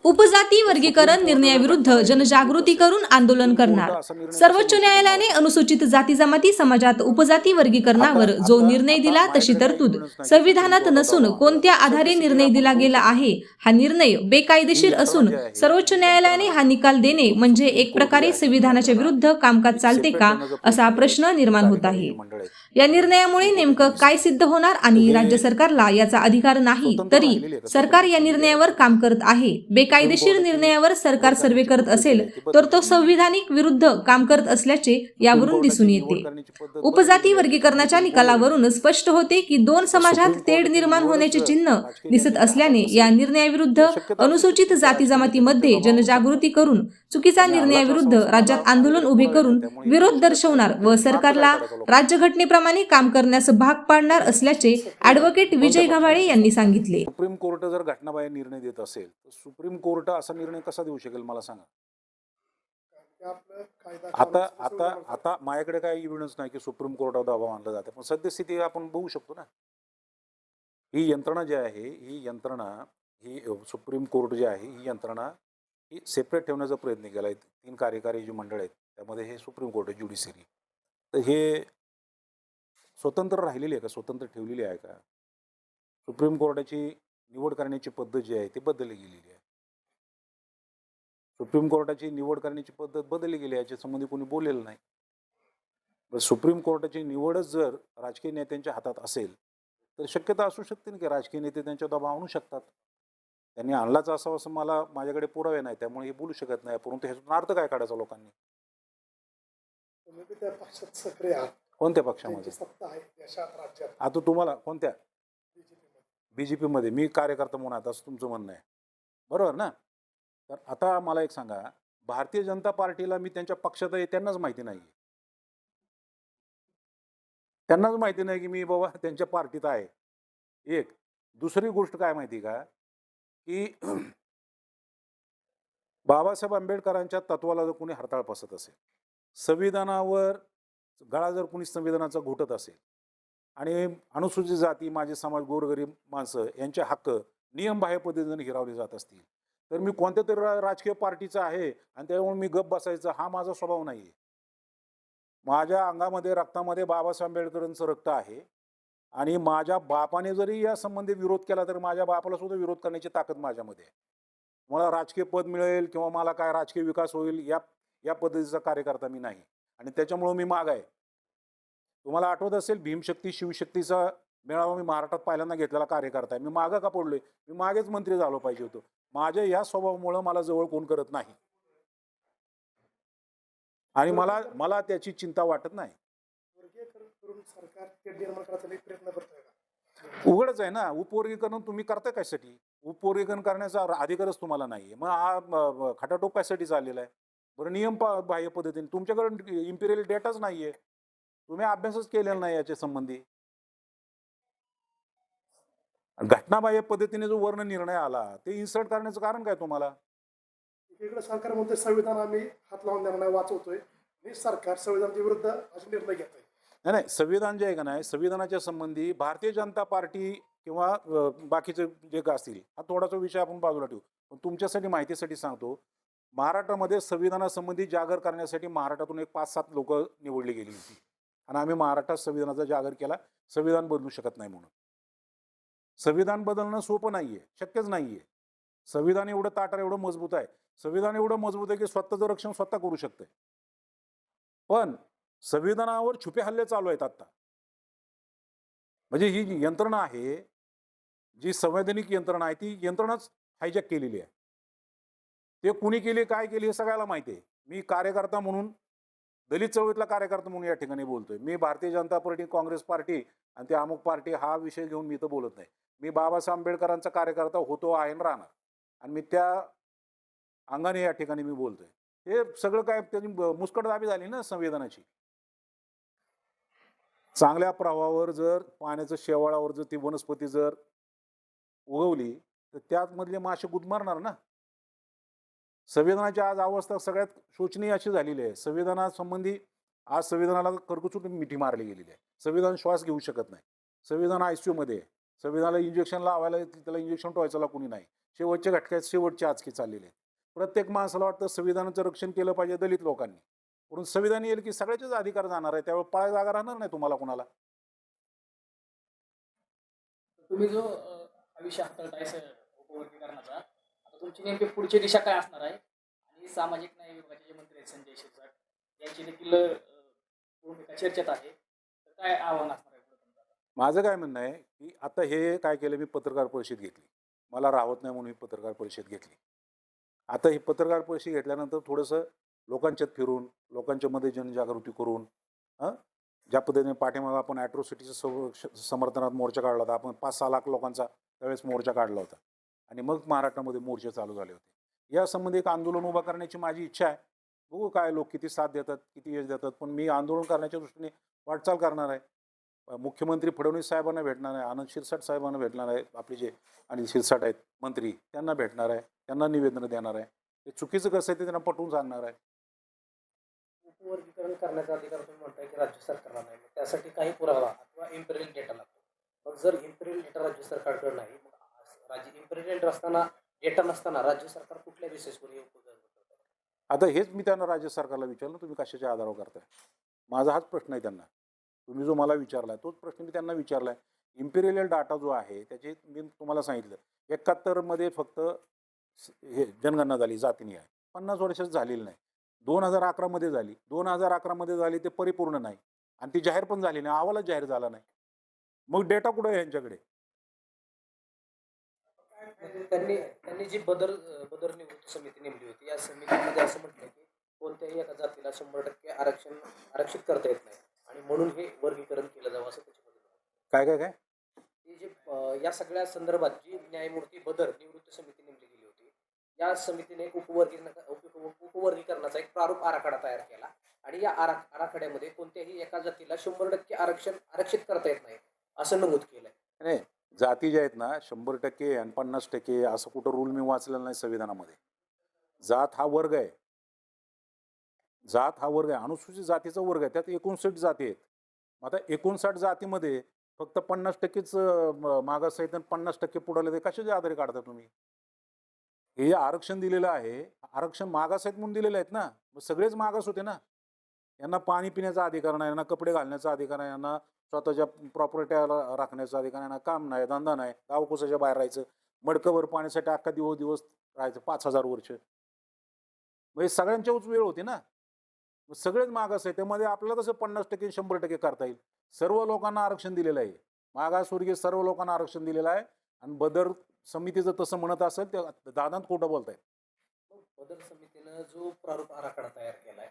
उपजाती वर्गीकरण निर्णयाविरुद्ध जनजागृती करून आंदोलन करणार। सर्वोच्च न्यायालयाने अनुसूचित जाती जमाती समाजात उपजाती वर्गीकरणावर जो निर्णय दिला तशी तरतूद संविधानात नसून कोणत्या आधारे निर्णय दिला गेला आहे हा निर्णय बेकायदेशीर असून सर्वोच्च न्यायालयाने हा निकाल देणे म्हणजे एक प्रकारे संविधानाच्या विरुद्ध कामकाज चालते का असा प्रश्न निर्माण होत आहे। या निर्णयामुळे नेमकं काय सिद्ध होणार आणि राज्य सरकारला याचा अधिकार नाही तरी सरकार या निर्णयावर काम करत आहे। बेकायदेशीर निर्णयावर सरकार सर्वे करत असेल तर तो संविधानिक विरुद्ध काम करत असल्याचे यावरून दिसून येते। उपजाती वर्गीकरणाच्या निकालावरून स्पष्ट होते की दोन समाजात तेढ निर्माण होण्याचे चिन्ह दिसत असल्याने या निर्णयाविरुद्ध अनुसूचित जाती जमातीमध्ये जनजागृती करून चुकीचा निर्णयाविरुद्ध राज्यात आंदोलन उभे करून विरोध दर्शवणार व सरकारला राज्यघटनेप्रमाणे काम करण्यास भाग पाडणार असल्याचे ॲडव्होकेट विजय गव्हाळे यांनी सांगितले। सुप्रीम कोर्ट जर घटनाबाह्य निर्णय देत असेल तर सुप्रीम कोर्ट असा निर्णय कसा देऊ शकेल मला सांगा। आता आता आता माझ्याकडे काय एव्हिडन्स नाही की सुप्रीम कोर्टावर दावा मानला जाते, पण सद्यस्थिती आपण बघू शकतो ना। ही यंत्रणा जी आहे ही सुप्रीम कोर्ट जी आहे ही यंत्रणा ही सेपरेट ठेवण्याचा प्रयत्न केला आहे। 3 कार्यकारी जी मंडळ आहेत त्यामध्ये हे सुप्रीम कोर्ट आहे, ज्युडिशरी, तर हे स्वतंत्र राहिलेली आहे का, स्वतंत्र ठेवलेली आहे का? सुप्रीम कोर्टाची निवड करण्याची पद्धत जी आहे ती बदलली गेलेली आहे। सुप्रीम कोर्टाची निवड करण्याची पद्धत बदलली गेली, याच्या संबंधी कोणी बोललेलं नाही। पण सुप्रीम कोर्टाची निवडच जर राजकीय नेत्यांच्या हातात असेल तर शक्यता असू शकते ना की राजकीय नेते त्यांच्या दबाव आणू शकतात। त्यांनी आणलाच असावं असं माझ्याकडे पुरावे नाही, त्यामुळे हे बोलू शकत नाही। परंतु ह्यातून अर्थ काय काढायचा लोकांनी? कोणत्या पक्षामध्ये? आता तुम्हाला कोणत्या? बीजेपी मध्ये मी कार्यकर्ता म्हणून आता असं तुमचं म्हणणं आहे, बरोबर ना? तर आता मला एक सांगा, भारतीय जनता पार्टीला मी त्यांच्या पक्षात आहे त्यांनाच माहिती नाही, त्यांनाच माहिती नाही की मी बाबा त्यांच्या पार्टीत आहे। एक दुसरी गोष्ट काय माहिती का की बाबासाहेब आंबेडकरांच्या तत्वाला जर कोणी हरताळ पसत असेल, संविधानावर गळा जर कोणी संविधानाचा घोटत असेल आणि अनुसूचित जाती, माझे समाज, गोरगरीब माणसं यांचे हक्क नियमबाह्य पद्धतीने हिरावले जात असतील तर मी कोणत्या तरी राजकीय पार्टीचा आहे आणि त्यामुळे मी गप बसायचं हा माझा स्वभाव नाही आहे। माझ्या अंगामध्ये रक्तामध्ये बाबासाहेब आंबेडकरांचं रक्त आहे आणि माझ्या बापाने जरी या संबंधी विरोध केला तर माझ्या बापाला सुद्धा विरोध करण्याची ताकद माझ्यामध्ये आहे। मला राजकीय पद मिळेल किंवा मला काय राजकीय विकास होईल या पद्धतीचा कार्यकर्ता मी नाही आणि त्याच्यामुळे मी माग आहे। तुम्हाला आठवत असेल भीमशक्ती शिवशक्तीचा मेळावा मी महाराष्ट्रात पहिल्यांदा घेतलेला कार्यकर्ता आहे। मी मागं का पडलोय? मी मागेच मंत्री झालो पाहिजे होतो। माझ्या या स्वभावामुळे मला जवळ कोण करत नाही आणि मला त्याची चिंता वाटत नाही। उघडच आहे ना, उपवर्गीकरण तुम्ही करताय कशासाठी? उपवर्गीकरण करण्याचा अधिकारच तुम्हाला नाहीये, मग हा खटाटोप कशासाठी चाललेला आहे? बरं, नियम बाह्य पद्धतीने तुमच्याकडे इम्पिरियल डेटाच नाहीये, तुम्ही अभ्यासच केलेला नाही याच्या संबंधी। घटनाबाह्य पद्धतीने जो वर्ण निर्णय आला ते इन्सर्ट करण्याचं कारण काय तुम्हाला? इकडे सरकार म्हणते संविधान आम्ही हात लावून देणार नाही, वाचवतोय, आणि सरकार संविधानाच्या विरुद्ध असे निर्णय घेत आहे। नाही, संविधान जे आहे का नाही, संविधानाच्या संबंधी भारतीय जनता पार्टी किंवा बाकीचे जे का असतील, हा थोडासा विषय आपण बाजूला ठेवू, पण तुमच्यासाठी माहितीसाठी सांगतो, महाराष्ट्रामध्ये संविधानासंबंधी जागर करण्यासाठी महाराष्ट्रातून एक 5-7 लोक निवडली गेली होती आणि आम्ही महाराष्ट्रात संविधानाचा जागर केला। संविधान बदलू शकत नाही म्हणून। संविधान बदलणं सोपं नाहीये, शक्यच नाहीये। संविधान एवढं ताटर, एवढं मजबूत आहे, संविधान एवढं मजबूत आहे की स्वतःचं रक्षण स्वतः करू शकते, पण संविधानावर छुपे हल्ले चालू आहेत आता। म्हणजे ही जी यंत्रणा आहे, जी संवैधानिक यंत्रणा आहे, ती यंत्रणाच हायजॅक केलेली आहे। ते कुणी केली, काय केली हे सगळ्याला माहिती आहे। मी कार्यकर्ता म्हणून, दलित चळवळीतला कार्यकर्ता म्हणून या ठिकाणी बोलतोय। मी भारतीय जनता पार्टी, काँग्रेस पार्टी आणि ते अमुक पार्टी हा विषय घेऊन मी तर बोलत नाही। मी बाबासाहेब आंबेडकरांचा कार्यकर्ता होतो, आहे आणि राहणार, आणि मी त्या अंगाने या ठिकाणी मी बोलतोय। हे सगळं काय त्याची मुस्कटदाबी झाली ना संविधानाची। चांगल्या प्रवाहावर जर पाण्याच्या शेवाळावर जर ती वनस्पती जर उगवली तर त्यामधले मासे गुदमरणार ना। संविधानाची आज अवस्था सगळ्यात शोचनीय अशी झालेली आहे। संविधानासंबंधी आज संविधानाला कर्कचूट मिठी मारली गेलेली आहे। संविधान श्वास घेऊ शकत नाही, संविधान ICU मध्ये आहे। संविधानाला इंजेक्शन लावायला त्याला इंजेक्शन टोचायला कोणी नाही. शेवटच्या घटक्यात शेवटची आजकी चाललेली आहे. प्रत्येक माणसाला वाटतं संविधानाचं रक्षण केलं पाहिजे दलित लोकांनी, म्हणून संविधान येईल की सगळ्याचेच अधिकार जाणार आहे, त्यावेळेस पाळा जागा राहणार नाही तुम्हाला कोणाला. तुम्ही जो हा विषय हाताळताय उपवर्गीकरणाचा, आता तुमची नेमकी पुढची दिशा काय असणार आहे? आणि सामाजिक न्याय विभागाचे जे मंत्री आहेत संजय शिरसाट, यांची देखील भूमिका चर्चेत आहे, तर काय आव्हान असणार आहे पुढे तुमचं? माझं काय म्हणणं आहे की आता हे काय केलं, मी पत्रकार परिषद घेतली, मला राहत नाही म्हणून मी पत्रकार परिषद घेतली. आता ही पत्रकार परिषद घेतल्यानंतर थोडंसं लोकांच्यात फिरून लोकांच्या मध्ये जनजागृती करून ज्या पद्धतीने पाठीमागं आपण ॲट्रॉसिटीच्या समर्थनात मोर्चा काढला होता, आपण 5-6 लाख लोकांचा त्यावेळेस मोर्चा काढला होता आणि मग महाराष्ट्रामध्ये मोर्चे चालू झाले होते. या संबंधी एक आंदोलन उभा करण्याची माझी इच्छा आहे. बघू काय लोक किती साथ देतात, किती यश देतात, पण मी आंदोलन करण्याच्या दृष्टीने वाटचाल करणार आहे. मुख्यमंत्री फडणवीस साहेबांना भेटणार आहे, आनंद शिरसाट साहेबांना भेटणार आहे, आपले जे आणि शिरसाट आहेत मंत्री त्यांना भेटणार आहे, त्यांना निवेदन देणार आहे. ते चुकीचं कसं आहे ते त्यांना पटवून सांगणार आहे. उपवर्गीकरण करण्याचा अधिकार तुम्ही म्हणताय की राज्य सरकारला नाही, मग त्यासाठी काही पुरावा अथवा इम्पेरियल डेटा लागतो. मग जर इम्पेरियल डेटा राज्य सरकारकडे नाही, मग राज्य इम्पेरियल असताना डेटा नसताना राज्य सरकार कुठल्या बेसिसवर हे उपवर्गीकरण करतात? आता हेच मी त्यांना राज्य सरकारला विचारलं, तुम्ही कशाच्या आधारावर करताय? माझा हाच प्रश्न आहे त्यांना. तुम्ही जो मला विचारला आहे तोच प्रश्न मी त्यांना विचारला आहे. इम्पेरियल डाटा जो आहे त्याचे मी तुम्हाला सांगितलं 71मध्ये फक्त हे जनगणना झाली जातीने आहे, 50 वर्षात झालेली नाही. 2011मध्ये झाली, 2011मध्ये झाली ते परिपूर्ण नाही आणि ती जाहीर पण झाली नाही, अहवालच जाहीर झाला नाही. मग डेटा कुठं आहे यांच्याकडे? त्यांनी जी बदर निवृत्ती समिती नेमली होती, या समितीमध्ये असं म्हटलं की कोणत्याही एका जातीला 100% आरक्षित करता येत नाही आणि म्हणून हे वर्गीकरण केलं जावं असं त्याच्यामध्ये काय काय काय हे जे या सगळ्या संदर्भात जी न्यायमूर्ती बदर निवृत्ती समिती नेमली गेली होती, या समितीने एक उपवर्गीकरणाचा एक प्रारूप आराखडा तयार केला आणि या आराखड्यामध्ये कोणत्याही एका जातीला 100% आरक्षित करता येत नाही असं नमूद केलंय. नाही, जाती ज्या आहेत ना 100% आणि 50% असं कुठं रूल मी वाचलेला नाही संविधानामध्ये. जात हा वर्ग आहे, जात हा वर्ग आहे, अनुसूचित जातीचा वर्ग आहे, त्यात 59 जाती आहेत. आता 59 जातीमध्ये फक्त 50%च मागास आहेत आणि 50% पुढाले ते कशाचे आधारे काढता तुम्ही? हे जे आरक्षण दिलेलं आहे, आरक्षण मागास आहेत म्हणून दिलेले आहेत ना, मग सगळेच मागास होते ना. यांना पाणी पिण्याचा अधिकार नाही, यांना कपडे घालण्याचा अधिकार नाही, यांना स्वतःच्या प्रॉपर्ट्याला राखण्याचा अधिकार नाही, यांना काम नाही, धंदा नाही, गावकुसाच्या बाहेर राहायचं, मडकवर पाण्यासाठी अख्खा दिवस राहायचं 5000 वर्ष. म्हणजे सगळ्यांच्याच वेळ होती ना, मग सगळेच मागास आहे. त्यामध्ये आपल्याला कसं 50% 100% करता येईल? सर्व लोकांना आरक्षण दिलेलं आहे, मागासवर्गीय सर्व लोकांना आरक्षण दिलेलं आहे. आणि बदर समितीचं तसं म्हणत असेल ते दादांत खोटं बोलतायत. बदर समितीनं जो प्रारूप आराखडा तयार केलाय,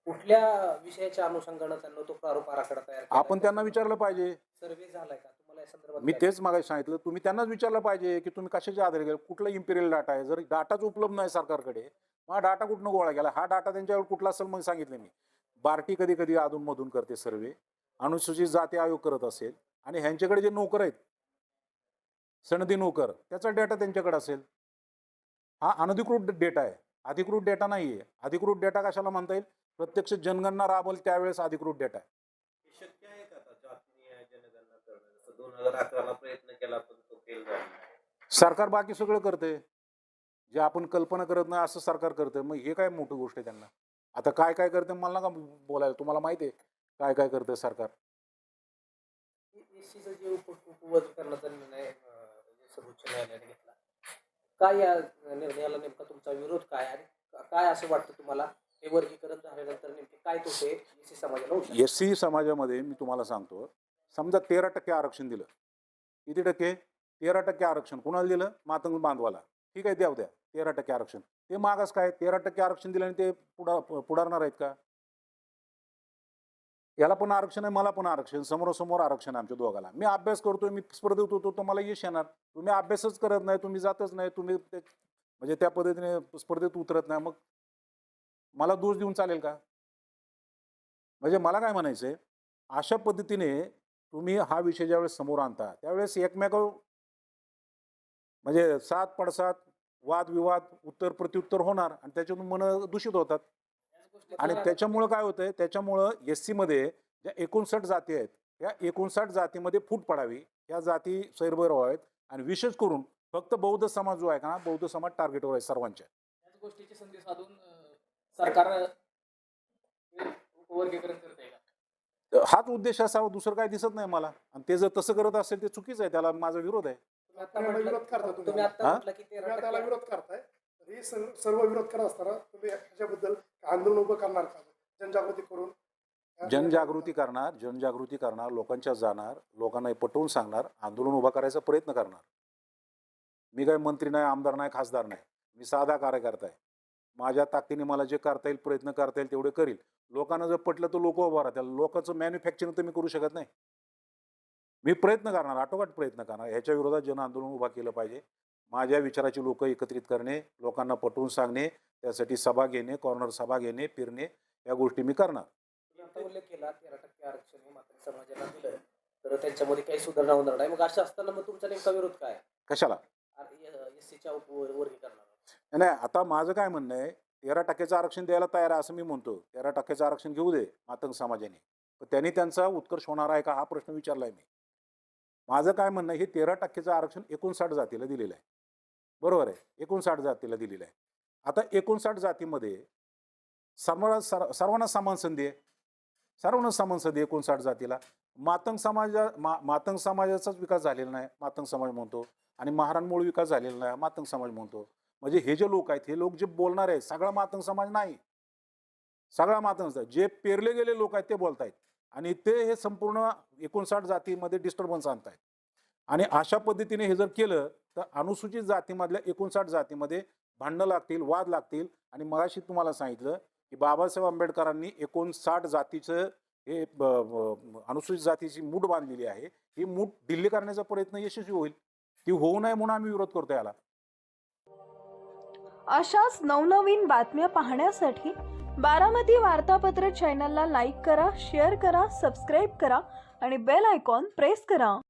कुठल्या विषयाच्या अनुषंगानं त्यांना तो प्रारूप आराखडा तयार केला? आपण त्यांना विचारलं पाहिजे. सर्वे झालाय का तुम्हाला या संदर्भात? मी तेच मागे सांगितलं, तुम्ही त्यांनाच विचारलं पाहिजे की तुम्ही कशाच्या आधारे गेले, कुठला इम्पेरियल डाटा आहे. जर डाटाच उपलब्ध नाही सरकारकडे, मग डाटा कुठनं गोळा केला? हा डाटा त्यांच्यावर कुठला असेल मग सांगितलं मी. बार्टी कधी कधी अधूनमधून करते सर्वे, अनुसूचित जाती आयोग करत असेल आणि ह्यांच्याकडे जे नोकर आहेत सनदी नोकर, त्याचा डेटा त्यांच्याकडे असेल. हा अनधिकृत डेटा आहे, अधिकृत डेटा नाही आहे. अधिकृत डेटा कशाला म्हणता येईल? प्रत्यक्ष जनगणना राबवली त्यावेळेस अधिकृत डेटा आहे. शक्य आहे का आता जातीय जनगणना करणं? जसं 2011ला प्रयत्न केला पण तो फेल झाला. सरकार बाकी सगळं करते, जे आपण कल्पना करत नाही असं सरकार करते. मग हे काय मोठी गोष्ट आहे त्यांना? आता काय काय करते मला नका बोलायला, तुम्हाला माहिती आहे काय काय करते सरकार. एससीचं जे उपवर्गीकरणाचा निर्णय सर्वोच्च न्यायालयाने घेतला, काय या निर्णयाला नेमका तुमचा विरोध काय आणि काय असं वाटतं तुम्हाला हे वर्गीकरण झाल्यानंतर नेमके काय तोटे एससी समाजाला होऊ शकतात? एससी समाजामध्ये मी तुम्हाला सांगतो, समजा 13% आरक्षण दिलं, किती टक्के? 13% आरक्षण कुणाला दिलं? मातंग बांधवाला. ठीक आहे, द्या 13% आरक्षण. ते मागास काय 13% आरक्षण दिलं आणि ते पुढारणार आहेत का? याला पण आरक्षण आहे, मला पण आरक्षण, समोरासमोर आरक्षण आहे आमच्या दोघाला. मी अभ्यास करतोय, मी स्पर्धेत होतो, तर मला यश येणार. तुम्ही अभ्यासच करत नाही, तुम्ही जातच नाही, तुम्ही म्हणजे त्या पद्धतीने स्पर्धेत उतरत नाही, मग मला दोष देऊन चालेल का? म्हणजे मला काय म्हणायचं आहे, अशा पद्धतीने तुम्ही हा विषय ज्यावेळेस समोर आणता त्यावेळेस एकमेकावर म्हणजे सात पडसाद, वादविवाद, उत्तर प्रत्युत्तर होणार आणि त्याच्यातून मन दूषित होतात. आणि त्याच्यामुळं काय होतंय, त्याच्यामुळं एससी मध्ये ज्या 59 जाती आहेत त्या 59 जातीमध्ये फूट पडावी ह्या जाती सैरभैरव आहेत आणि विशेष करून फक्त बौद्ध समाज जो आहे का ना, बौद्ध समाज टार्गेटवर आहे सर्वांच्या. याच गोष्टीची संधी साधून सरकार उपवर्गीकरण करते का? हाच उद्देश असावा, दुसरं काय दिसत नाही मला. आणि ते जर तसं करत असेल ते चुकीचं आहे, त्याला माझा विरोध आहे. आता याला म्हटलं- विरोध करता तुम्ही तुम्ही आता हा? म्हटलं की तुम्ही आता 13% याला विरोध करताय, तर ही सर्व विरोध करत असताना तुम्ही ह्याच्याबद्दल आंदोलन उभं करणार का? जनजागृती करून जनजागृती करणार, लोकांच्या जाणार, लोकांना हे पटवून सांगणार, आंदोलन उभा करायचा प्रयत्न करणार. मी काही मंत्री नाही, आमदार नाही, खासदार नाही. मी साधा कार्यकर्ता आहे. माझ्या ताकदीने मला जे करता येईल, प्रयत्न करता येईल तेवढे करील. लोकांना जर पटलं तर लोक उभा राहतील. लोकांचं मॅन्युफॅक्चरिंग तर मी करू शकत नाही. मी प्रयत्न करणार, आटोकाट प्रयत्न करणार. ह्याच्या विरोधात जन आंदोलन उभा केलं पाहिजे. माझ्या विचाराची लोक एकत्रित करणे, लोकांना पटवून सांगणे, त्यासाठी सभा घेणे, कॉर्नर सभा घेणे, फिरणे, या गोष्टी मी करणार. तुम्ही आता उल्लेख केला 13% आरक्षण हे मात्र समाजाला दिलं तर त्यांच्यामध्ये काही सुधारणा होणार नाही. मग असं असताना मग तुमचा नेमका विरोध काय? कशाला? एससीच्या उपवर्गीकरणाला. नाही, आता माझं काय म्हणणं आहे, 13% आरक्षण द्यायला तयार आहे असं मी म्हणतो. 13% आरक्षण घेऊ दे मातंग समाजाने, पण त्यांनी त्यांचा उत्कर्ष होणार आहे का हा प्रश्न विचारलाय मी. माझं काय म्हणणं आहे, हे 13% आरक्षण 59 जातीला दिलेलं आहे. बरोबर आहे, 59 जातीला दिलेलं आहे. आता 59 जातीमध्ये सर्वांना समान संधी आहे. सर्वांना समान संधी 59 जातीला. मातंग समाजाचाच विकास झालेला नाही, मातंग समाज म्हणतो, आणि महारांमुळे विकास झालेला नाही, मातंग समाज म्हणतो. म्हणजे हे जे लोक आहेत, हे लोक जे बोलणार आहेत, सगळा मातंग समाज नाही. सगळा मातंग, जे पेरले गेले लोक आहेत ते बोलतायत, आणि ते हे संपूर्ण 59 जातीमध्ये डिस्टर्बन्स आणतायत. आणि अशा पद्धतीने हे जर केलं तर अनुसूचित जातीमधल्या 59 जातीमध्ये भांडणं लागतील, वाद लागतील. आणि मगाशी तुम्हाला सांगितलं की बाबासाहेब आंबेडकरांनी 59 जातीचं हे अनुसूचित जातीची मूठ बांधलेली आहे. ही मूठ ढिल्ली करण्याचा प्रयत्न यशस्वी होईल. ती होऊ नये म्हणून आम्ही विरोध करतो याला. अशाच नवनवीन बातम्या पाहण्यासाठी बारामती वार्तापत्र चॅनलला लाईक करा, शेअर करा, सबस्क्राईब करा आणि बेल आयकॉन प्रेस करा.